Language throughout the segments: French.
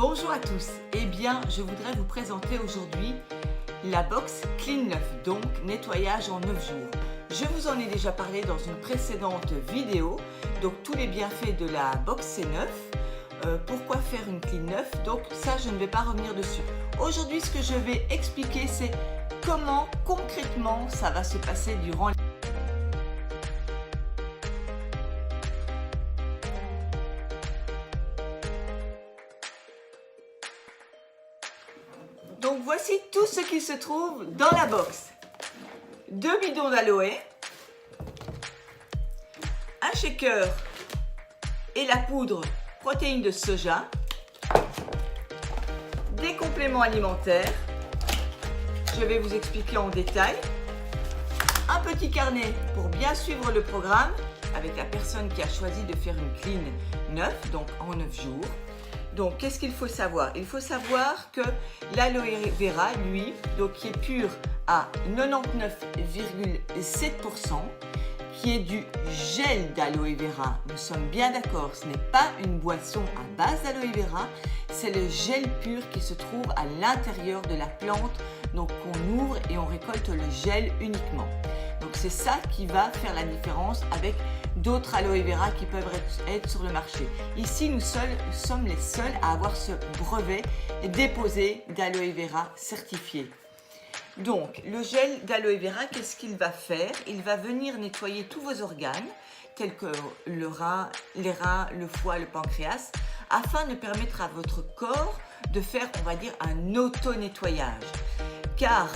Bonjour à tous, eh bien je voudrais vous présenter aujourd'hui la box Clean 9, donc nettoyage en 9 jours. Je vous en ai déjà parlé dans une précédente vidéo, donc tous les bienfaits de la box C9. Pourquoi faire une Clean 9, donc ça je ne vais pas revenir dessus. Aujourd'hui ce que je vais expliquer c'est comment concrètement ça va se passer durant Donc voici tout ce qui se trouve dans la box. 2 bidons d'aloe, un shaker et la poudre protéines de soja, des compléments alimentaires, je vais vous expliquer en détail, un petit carnet pour bien suivre le programme avec la personne qui a choisi de faire une clean 9, donc en 9 jours. Donc, qu'est-ce qu'il faut savoir? Il faut savoir que l'aloe vera, lui, donc qui est pur à 99,7%, qui est du gel d'aloe vera. Nous sommes bien d'accord, ce n'est pas une boisson à base d'aloe vera, c'est le gel pur qui se trouve à l'intérieur de la plante, donc qu'on ouvre et on récolte le gel uniquement. Donc c'est ça qui va faire la différence avec d'autres aloe vera qui peuvent être sur le marché. Ici, nous sommes les seuls à avoir ce brevet déposé d'aloe vera certifié. Donc, le gel d'aloe vera, qu'est-ce qu'il va faire? Il va venir nettoyer tous vos organes, tels que les reins, le foie, le pancréas, afin de permettre à votre corps de faire, on va dire, un auto-nettoyage. Car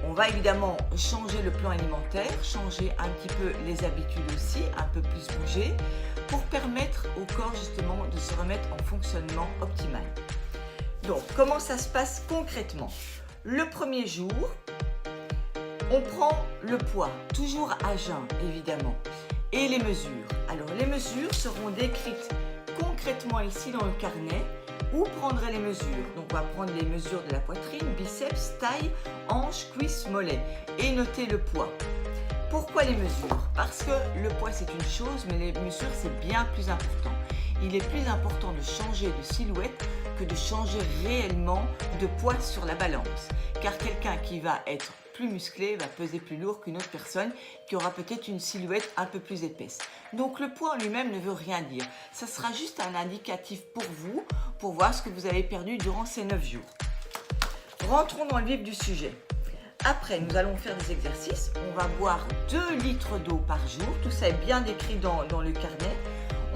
on va évidemment changer le plan alimentaire, changer un petit peu les habitudes aussi, un peu plus bouger, pour permettre au corps justement de se remettre en fonctionnement optimal. Donc, comment ça se passe concrètement? Le premier jour, on prend le poids, toujours à jeun évidemment, et les mesures. Alors, les mesures seront décrites concrètement ici dans le carnet. Où prendrez les mesures? Donc on va prendre les mesures de la poitrine, biceps, taille, hanche, cuisse, mollet et noter le poids. Pourquoi les mesures? Parce que le poids c'est une chose, mais les mesures c'est bien plus important. Il est plus important de changer de silhouette que de changer réellement de poids sur la balance. Car quelqu'un qui va être plus musclé va peser plus lourd qu'une autre personne qui aura peut-être une silhouette un peu plus épaisse. Donc le poids en lui-même ne veut rien dire. Ça sera juste un indicatif pour vous, pour voir ce que vous avez perdu durant ces 9 jours. Rentrons dans le vif du sujet. Après, nous allons faire des exercices. On va boire 2 litres d'eau par jour. Tout ça est bien décrit dans le carnet.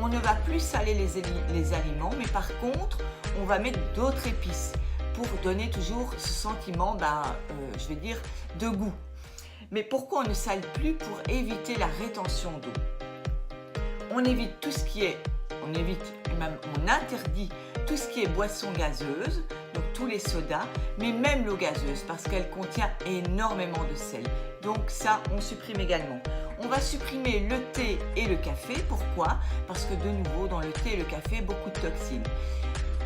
On ne va plus saler les aliments, mais par contre, on va mettre d'autres épices pour donner toujours ce sentiment, je vais dire, de goût. Mais pourquoi on ne sale plus? Pour éviter la rétention d'eau. On évite tout ce qui est, on interdit tout ce qui est boisson gazeuse, donc tous les sodas, mais même l'eau gazeuse parce qu'elle contient énormément de sel. Donc ça, on supprime également. On va supprimer le thé et le café. Pourquoi? Parce que de nouveau, dans le thé et le café, beaucoup de toxines.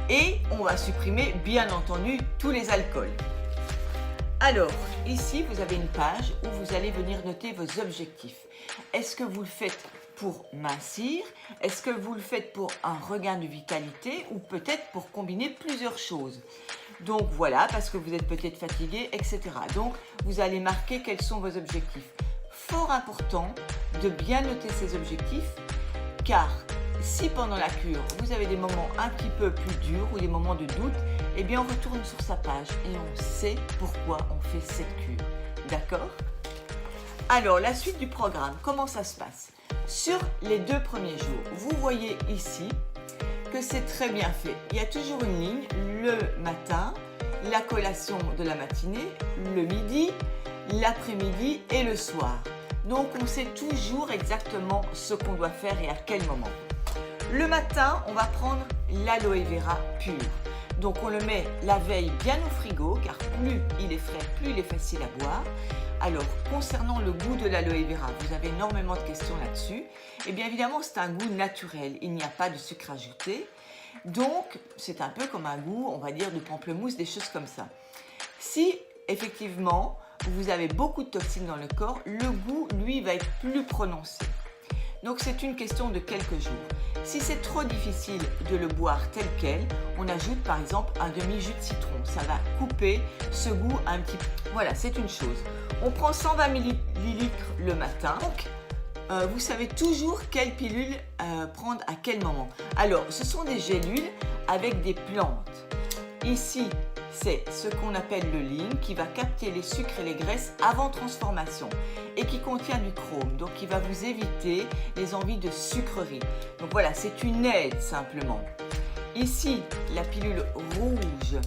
Et on va supprimer, bien entendu, tous les alcools. Alors, ici, vous avez une page où vous allez venir noter vos objectifs. Est-ce que vous le faites pour mincir? Est-ce que vous le faites pour un regain de vitalité ou peut-être pour combiner plusieurs choses? Donc voilà, parce que vous êtes peut-être fatigué, etc. Donc, vous allez marquer quels sont vos objectifs. Fort important de bien noter ces objectifs, car si pendant la cure, vous avez des moments un petit peu plus durs ou des moments de doute, eh bien on retourne sur sa page et on sait pourquoi on fait cette cure. D'accord? Alors, la suite du programme, comment ça se passe? Sur les 2 premiers jours, vous voyez ici que c'est très bien fait. Il y a toujours une ligne, le matin, la collation de la matinée, le midi, l'après-midi et le soir. Donc, on sait toujours exactement ce qu'on doit faire et à quel moment. Le matin, on va prendre l'aloe vera pur. Donc, on le met la veille bien au frigo, car plus il est frais, plus il est facile à boire. Alors, concernant le goût de l'aloe vera, vous avez énormément de questions là-dessus. Et bien évidemment, c'est un goût naturel. Il n'y a pas de sucre ajouté. Donc, c'est un peu comme un goût, on va dire, de pamplemousse, des choses comme ça. Si, effectivement, vous avez beaucoup de toxines dans le corps, le goût, lui, va être plus prononcé. Donc c'est une question de quelques jours. Si c'est trop difficile de le boire tel quel, on ajoute par exemple un demi-jus de citron. Ça va couper ce goût un petit peu. Voilà, c'est une chose. On prend 120 ml le matin. Donc, vous savez toujours quelle pilule prendre à quel moment. Alors, ce sont des gélules avec des plantes. Ici, c'est ce qu'on appelle le lean qui va capter les sucres et les graisses avant transformation et qui contient du chrome, donc qui va vous éviter les envies de sucrerie. Donc voilà, c'est une aide simplement. Ici, la pilule rouge,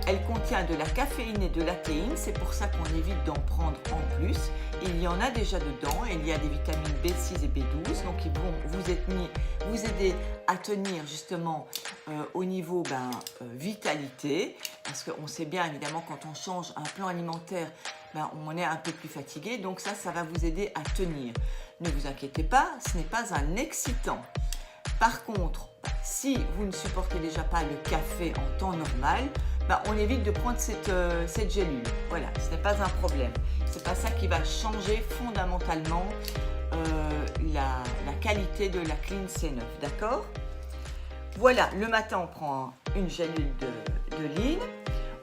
elle contient de la caféine et de la théine, c'est pour ça qu'on évite d'en prendre en plus. Il y en a déjà dedans, il y a des vitamines B6 et B12, donc ils vont vous aider à tenir justement au niveau vitalité, parce qu'on sait bien évidemment quand on change un plan alimentaire, on est un peu plus fatigué, donc ça va vous aider à tenir. Ne vous inquiétez pas, ce n'est pas un excitant. Par contre, si vous ne supportez déjà pas le café en temps normal, on évite de prendre cette gélule. Voilà, ce n'est pas un problème. Ce n'est pas ça qui va changer fondamentalement la qualité de la Clean C9, d'accord? Voilà, le matin, on prend une gélule de lean.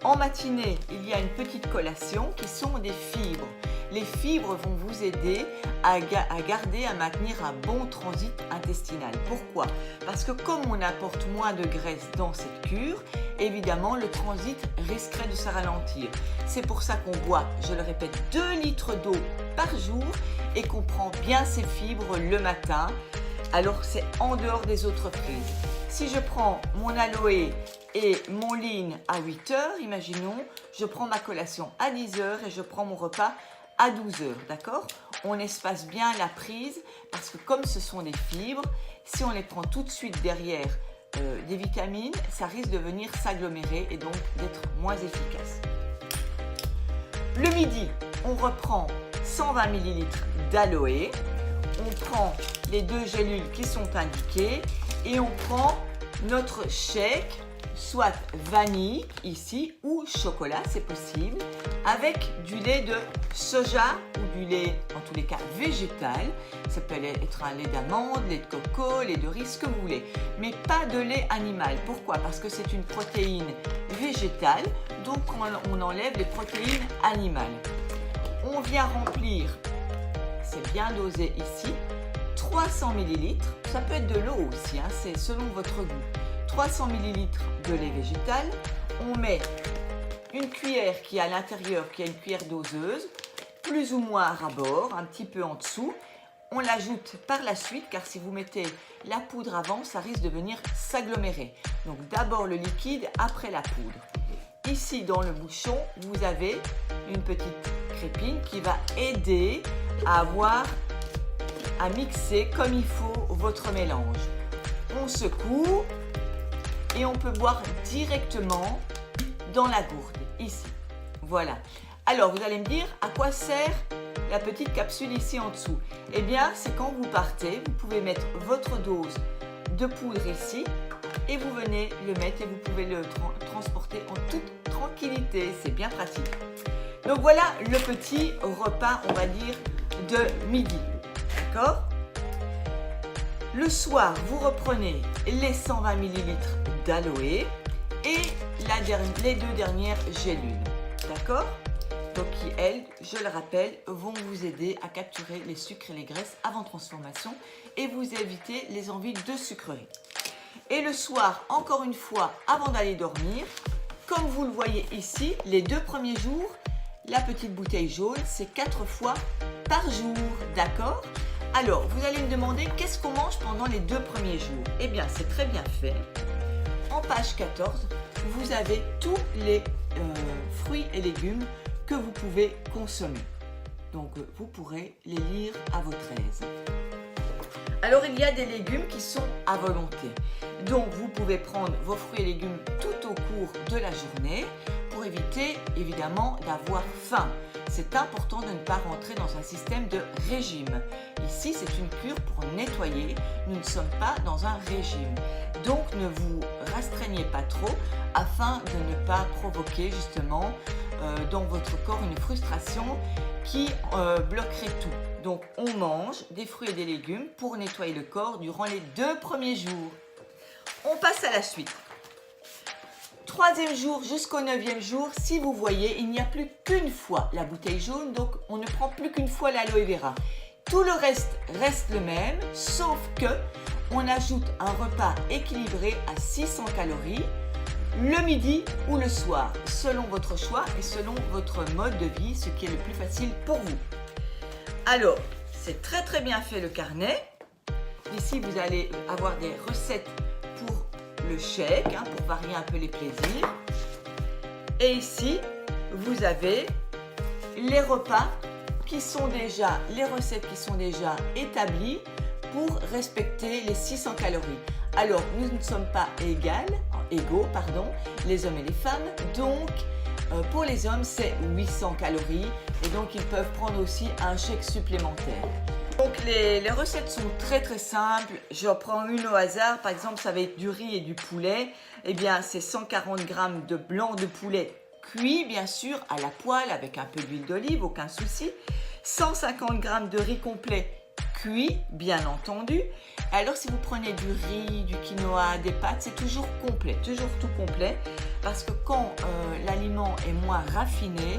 En matinée, il y a une petite collation qui sont des fibres. Les fibres vont vous aider à maintenir un bon transit intestinal. Pourquoi? Parce que comme on apporte moins de graisse dans cette cure, évidemment, le transit risquerait de se ralentir. C'est pour ça qu'on boit, je le répète, 2 litres d'eau par jour et qu'on prend bien ces fibres le matin. Alors, c'est en dehors des autres prises. Si je prends mon aloe et mon lean à 8 heures, imaginons, je prends ma collation à 10 heures et je prends mon repas à 12 heures, d'accord? On espace bien la prise parce que comme ce sont des fibres, si on les prend tout de suite derrière des vitamines, ça risque de venir s'agglomérer et donc d'être moins efficace. Le midi, on reprend 120 ml d'aloe, on prend les 2 gélules qui sont indiquées et on prend notre shake, soit vanille ici ou chocolat, c'est possible, avec du lait de soja ou du lait, en tous les cas, végétal. Ça peut être un lait d'amande, lait de coco, lait de riz, ce que vous voulez, mais pas de lait animal. Pourquoi? Parce que c'est une protéine végétale, donc on enlève les protéines animales. On vient remplir, c'est bien dosé ici, 300 ml, ça peut être de l'eau aussi, c'est selon votre goût. 300 ml de lait végétal, on met une cuillère qui est à l'intérieur, qui est une cuillère doseuse, plus ou moins à ras-bord, un petit peu en dessous. On l'ajoute par la suite, car si vous mettez la poudre avant, ça risque de venir s'agglomérer. Donc d'abord le liquide, après la poudre. Ici dans le bouchon, vous avez une petite crépine qui va aider à mixer comme il faut votre mélange. On secoue et on peut boire directement dans la gourde, ici. Voilà. Alors, vous allez me dire, à quoi sert la petite capsule ici en dessous? Eh bien, c'est quand vous partez, vous pouvez mettre votre dose de poudre ici et vous venez le mettre et vous pouvez le transporter en toute tranquillité. C'est bien pratique. Donc voilà le petit repas, on va dire, de midi. D'accord? Le soir, vous reprenez les 120 ml d'aloe et les 2 dernières gélules. D'accord? Donc qui, elles, je le rappelle, vont vous aider à capturer les sucres et les graisses avant transformation et vous éviter les envies de sucrerie. Et le soir, encore une fois, avant d'aller dormir, comme vous le voyez ici, les 2 premiers jours, la petite bouteille jaune, c'est 4 fois par jour. D'accord? Alors, vous allez me demander qu'est-ce qu'on mange pendant les 2 premiers jours? Eh bien, c'est très bien fait. En page 14, vous avez tous les fruits et légumes que vous pouvez consommer. Donc, vous pourrez les lire à votre aise. Alors, il y a des légumes qui sont à volonté. Donc, vous pouvez prendre vos fruits et légumes tout au cours de la journée pour éviter, évidemment, d'avoir faim. C'est important de ne pas rentrer dans un système de régime. Ici, c'est une cure pour nettoyer. Nous ne sommes pas dans un régime. Donc, ne vous restreignez pas trop afin de ne pas provoquer justement dans votre corps une frustration qui bloquerait tout. Donc on mange des fruits et des légumes pour nettoyer le corps durant les 2 premiers jours. On passe à la suite. 3e jour jusqu'au 9e jour, si vous voyez, il n'y a plus qu'une fois la bouteille jaune, donc on ne prend plus qu'une fois l'aloe vera. Tout le reste reste le même, sauf que on ajoute un repas équilibré à 600 calories le midi ou le soir, selon votre choix et selon votre mode de vie, ce qui est le plus facile pour vous. Alors, c'est très bien fait le carnet. Ici, vous allez avoir des recettes pour le shake, pour varier un peu les plaisirs. Et ici, vous avez les repas qui sont déjà, les recettes qui sont déjà établies pour respecter les 600 calories. Alors, nous ne sommes pas égaux, les hommes et les femmes. Donc, pour les hommes, c'est 800 calories et donc ils peuvent prendre aussi un chèque supplémentaire. Donc, les recettes sont très simples. Je prends une au hasard. Par exemple, ça va être du riz et du poulet. Eh bien, c'est 140 g de blanc de poulet cuit, bien sûr, à la poêle avec un peu d'huile d'olive, aucun souci. 150 g de riz complet cuit, bien entendu. Alors, si vous prenez du riz, du quinoa, des pâtes, c'est toujours complet, toujours tout complet. Parce que quand l'aliment est moins raffiné,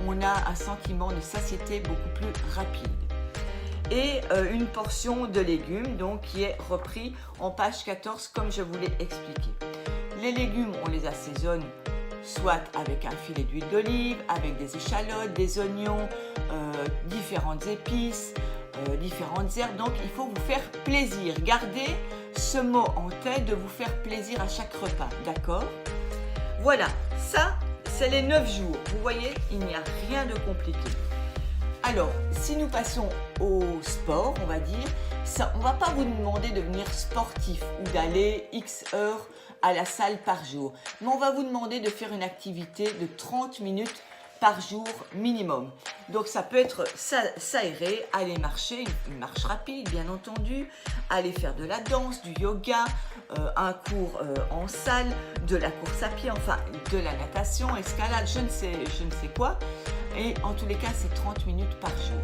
on a un sentiment de satiété beaucoup plus rapide. Et une portion de légumes, donc, qui est repris en page 14, comme je vous l'ai expliqué. Les légumes, on les assaisonne soit avec un filet d'huile d'olive, avec des échalotes, des oignons, différentes épices, différentes herbes. Donc, il faut vous faire plaisir. Gardez ce mot en tête de vous faire plaisir à chaque repas, d'accord? Voilà, ça, c'est les 9 jours. Vous voyez, il n'y a rien de compliqué. Alors, si nous passons au sport, on va dire, ça, on ne va pas vous demander de devenir sportif ou d'aller X heures à la salle par jour. Mais on va vous demander de faire une activité de 30 minutes par jour minimum. Donc ça peut être s'aérer, aller marcher, une marche rapide bien entendu, aller faire de la danse, du yoga, un cours en salle, de la course à pied, enfin de la natation, escalade, je ne sais quoi. Et en tous les cas, c'est 30 minutes par jour.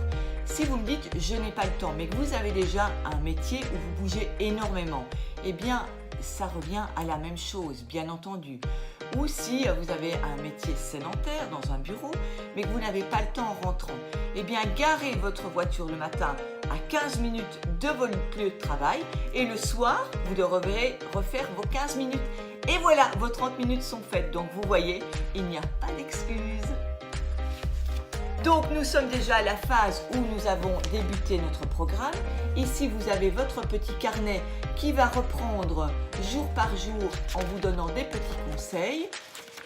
Si vous me dites je n'ai pas le temps, mais que vous avez déjà un métier où vous bougez énormément, eh bien ça revient à la même chose, bien entendu. Ou si vous avez un métier sédentaire dans un bureau, mais que vous n'avez pas le temps en rentrant, eh bien garez votre voiture le matin à 15 minutes de votre lieu de travail et le soir, vous devrez refaire vos 15 minutes. Et voilà, vos 30 minutes sont faites. Donc vous voyez, il n'y a pas d'excuse. Donc nous sommes déjà à la phase où nous avons débuté notre programme. Ici vous avez votre petit carnet qui va reprendre jour par jour en vous donnant des petits conseils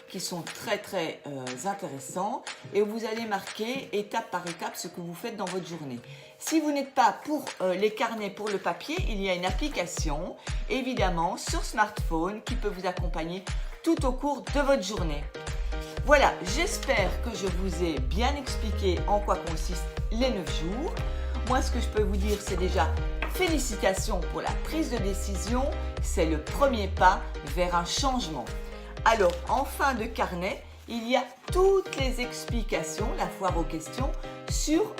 qui sont très intéressants et où vous allez marquer étape par étape ce que vous faites dans votre journée. Si vous n'êtes pas pour les carnets pour le papier, il y a une application évidemment sur smartphone qui peut vous accompagner tout au cours de votre journée. Voilà, j'espère que je vous ai bien expliqué en quoi consistent les 9 jours. Moi, ce que je peux vous dire, c'est déjà félicitations pour la prise de décision. C'est le premier pas vers un changement. Alors, en fin de carnet, il y a toutes les explications, la foire aux questions, sur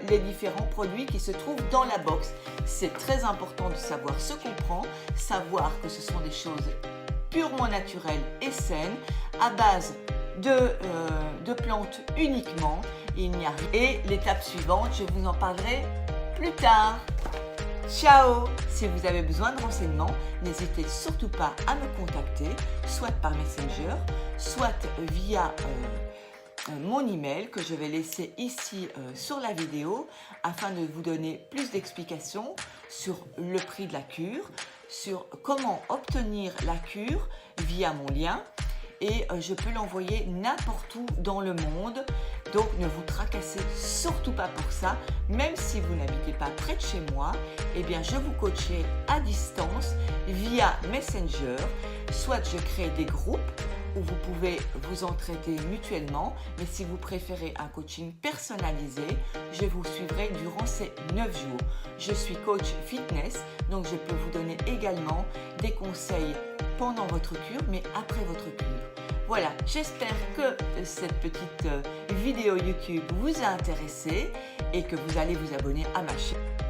les différents produits qui se trouvent dans la box. C'est très important de savoir ce qu'on prend, savoir que ce sont des choses purement naturelles et saines, à base de plantes uniquement. Il n'y a rien. Et l'étape suivante, je vous en parlerai plus tard. Ciao! Si vous avez besoin de renseignements, n'hésitez surtout pas à me contacter, soit par Messenger, soit via mon email que je vais laisser ici sur la vidéo afin de vous donner plus d'explications sur le prix de la cure, sur comment obtenir la cure via mon lien. Et je peux l'envoyer n'importe où dans le monde. Donc ne vous tracassez surtout pas pour ça. Même si vous n'habitez pas près de chez moi, eh bien je vous coacherai à distance via Messenger. Soit je crée des groupes où vous pouvez vous entraider mutuellement. Mais si vous préférez un coaching personnalisé, je vous suivrai durant ces 9 jours. Je suis coach fitness, donc je peux vous donner également des conseils pendant votre cure, mais après votre cure. Voilà, j'espère que cette petite vidéo YouTube vous a intéressé et que vous allez vous abonner à ma chaîne.